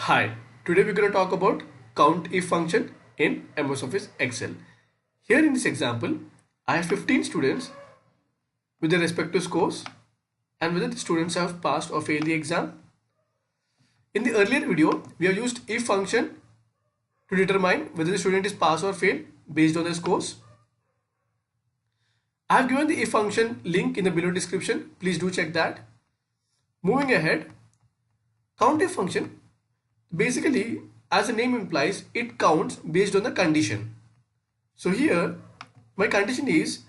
Hi, today we're going to talk about COUNTIF function in MS Office Excel. Here in this example, I have 15 students with their respective scores and whether the students have passed or failed the exam. In the earlier video, we have used if function to determine whether the student is pass or fail based on their scores. I have given the if function link in the below description. Please do check that. Moving ahead, COUNTIF function basically, as the name implies, it counts based on the condition. So here, my condition is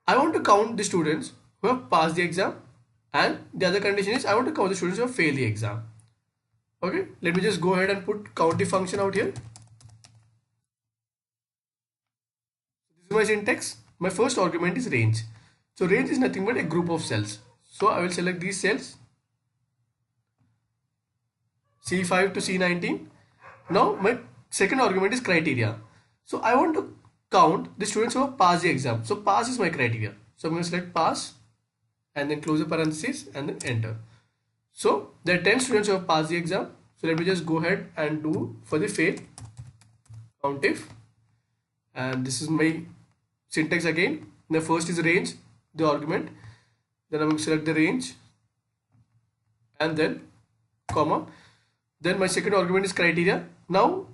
I want to count the students who have passed the exam, and the other condition is I want to count the students who have failed the exam. Okay, let me just go ahead and put COUNTIF function out here. This is my syntax. My first argument is range. So range is nothing but a group of cells. So I will select these cells C5 to C19. Now my second argument is criteria. So I want to count the students who have passed the exam. So pass is my criteria. So I'm going to select pass and then close the parentheses and then enter. So there are 10 students who have passed the exam. So let me just go ahead and do for the fail COUNTIF. And this is my syntax again. The first is range, the argument. Then I'm going to select the range and then comma. Then my second argument is criteria. Now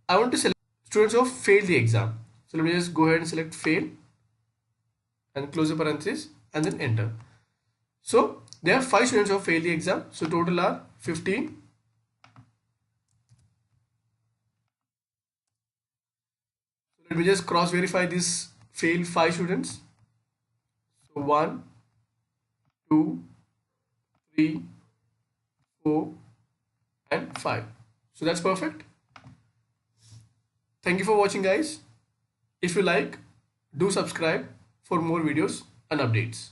I want to select students who have failed the exam. So let me just go ahead and select fail and close the parenthesis and then enter. So there are 5 students who have failed the exam. So total are 15. So let me just cross verify this failed 5 students. So 1, 2, 3, 4 and 5. So that's perfect. Thank you for watching, guys. If you like, do subscribe for more videos and updates.